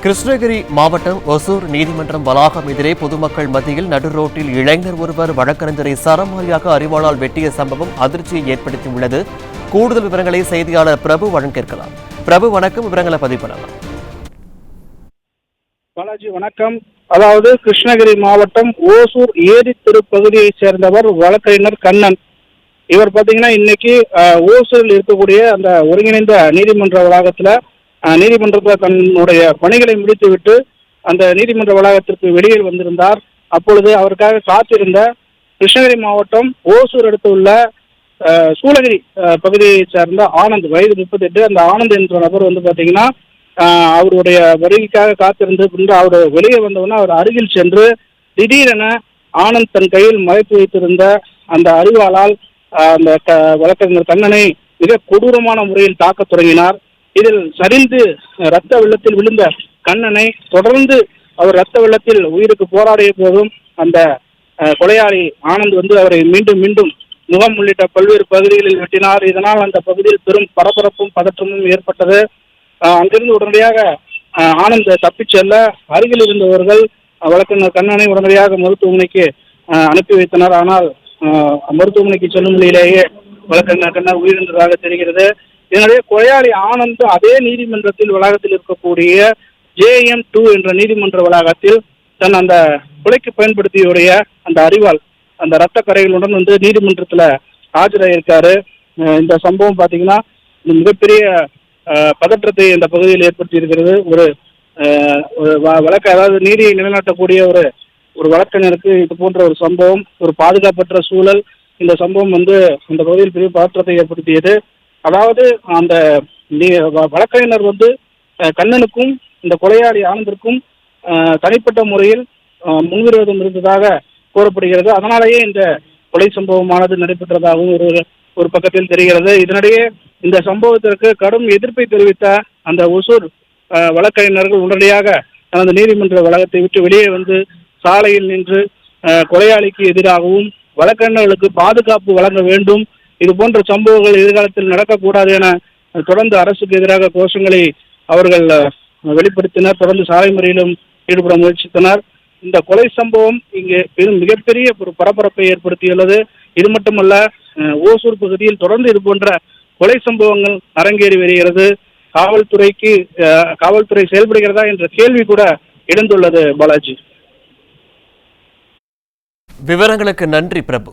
கிருஷ்ணகிரி மாவட்டம் ஒசூர் நீதிமன்றம் வளாகம் எதிரே பொதுமக்கள் மத்தியில் நடு ரோட்டில் இளைஞர் ஒருவர் வழக்கறிஞரை சரமாரியாக அரிவாளால் வெட்டிய சம்பவம் அதிர்ச்சியை ஏற்படுத்தியுள்ளது. கூடுதல் விவரங்களை செய்தியாளர் பிரபு வழங்கியிருக்கலாம். பிரபு, வணக்கம். விவரங்களை பதிவு பண்ணலாம். பாலாஜி, வணக்கம். அதாவது கிருஷ்ணகிரி மாவட்டம் ஓசூர் ஏரி திருப்பகுதியைச் சேர்ந்தவர் வழக்கறிஞர் கண்ணன். இவர் பாத்தீங்கன்னா இன்னைக்கு ஓசூரில் இருக்கக்கூடிய அந்த ஒருங்கிணைந்த நீதிமன்ற வளாகத்துல நீதிமன்றத்தில் தன்னுடைய பணிகளை முடித்துவிட்டு அந்த நீதிமன்ற வளாகத்திற்கு வெளியில் வந்திருந்தார். அப்பொழுது அவருக்காக காத்திருந்த கிருஷ்ணகிரி மாவட்டம் ஓசூர் அடுத்து உள்ள சூளகிரி பகுதியை சேர்ந்த ஆனந்த், வயது 38. அந்த ஆனந்த் என்ற நபர் வந்து பாத்தீங்கன்னா அவருடைய வருகைக்காக காத்திருந்து பின்பு அவர் வெளியே வந்தவுடனே அவர் அருகில் சென்று திடீரென ஆனந்த் தன் கையில் மறைத்து வைத்திருந்த அந்த அரிவாளால் அந்த வழக்கறிஞர் கண்ணனை மிக கொடூரமான முறையில் தாக்கத் தொடங்கினார். இதில் சரிந்து இரத்த வெள்ளத்தில் விழுந்த கண்ணனை தொடர்ந்து அவர் இரத்த வெள்ளத்தில் உயிருக்கு போராடிய போதும் அந்த கொலையாளி ஆனந்த் வந்து அவரை மீண்டும் மீண்டும் முகம் உள்ளிட்ட பல்வேறு பகுதிகளில் வெட்டினார். இதனால் அந்த பகுதியில் பெரும் பரபரப்பும் பதற்றமும் ஏற்பட்டது. அங்கிருந்து உடனடியாக ஆனந்த் தப்பிச் செல்ல அருகில் இருந்தவர்கள் வழக்கறிஞர் கண்ணனை உடனடியாக மருத்துவமனைக்கு அனுப்பி வைத்தனர். ஆனால் மருத்துவமனைக்கு செல்லும் நிலையிலேயே வழக்கறிஞர் கண்ணன் உயிரிழந்ததாக தெரிகிறது. இதனுடைய கொலையாளி ஆனந்த் அதே நீதிமன்றத்தில் வளாகத்தில் இருக்கக்கூடிய JM2 என்ற நீதிமன்ற வளாகத்தில் தன் அந்த கொலைக்கு பயன்படுத்தியுடைய அந்த அரிவாள் அந்த இரத்த கரைகளுடன் வந்து நீதிமன்றத்தில் ஆஜராயிருக்காரு. இந்த சம்பவம் பார்த்தீங்கன்னா மிகப்பெரிய பதற்றத்தை இந்த பகுதியில் ஏற்படுத்தி இருக்கிறது. ஒரு வழக்கு, அதாவது நீதியை நிலைநாட்டக்கூடிய ஒரு வழக்கறிஞருக்கு இது போன்ற ஒரு சம்பவம், ஒரு பாதுகாப்பற்ற சூழல், இந்த சம்பவம் வந்து அந்த பகுதியில் பெரிய பதற்றத்தை ஏற்படுத்தியது. அதாவது அந்த வழக்கறிஞர் வந்து கண்ணனுக்கும் இந்த கொலையாளி ஆனந்திற்கும் தனிப்பட்ட முறையில் முன்விரோதம் இருந்ததாக கூறப்படுகிறது. அதனாலேயே இந்த கொலை சம்பவமானது நடைபெற்றதாகவும் ஒரு பக்கத்தில் தெரிகிறது. இதனிடையே இந்த சம்பவத்திற்கு கடும் எதிர்ப்பை தெரிவித்த அந்த ஒசூர் வழக்கறிஞர்கள் உடனடியாக தனது நீதிமன்ற வளாகத்தை விட்டு வெளியே வந்து சாலையில் நின்று கொலையாளிக்கு எதிராகவும் வழக்கறிஞர்களுக்கு பாதுகாப்பு வழங்க வேண்டும், இது போன்ற சம்பவங்கள் எதிர்காலத்தில் நடக்கக்கூடாது என தொடர்ந்து அரசுக்கு எதிராக கோஷங்களை அவர்கள் வெளிப்படுத்தினர். தொடர்ந்து சாலை மறியலிலும் ஈடுபட முயற்சித்தனர். இந்த கொலை சம்பவம் இங்கே மிகப்பெரிய ஒரு பரபரப்பை ஏற்படுத்தியுள்ளது. இது மட்டுமல்ல, ஓசூர் பகுதியில் தொடர்ந்து இது போன்ற கொலை சம்பவங்கள் அரங்கேறி வருகிறது. காவல்துறை செயல்படுகிறதா என்ற கேள்வி கூட எழுந்துள்ளது. பாலாஜி, விவரங்களுக்கு நன்றி பிரபு.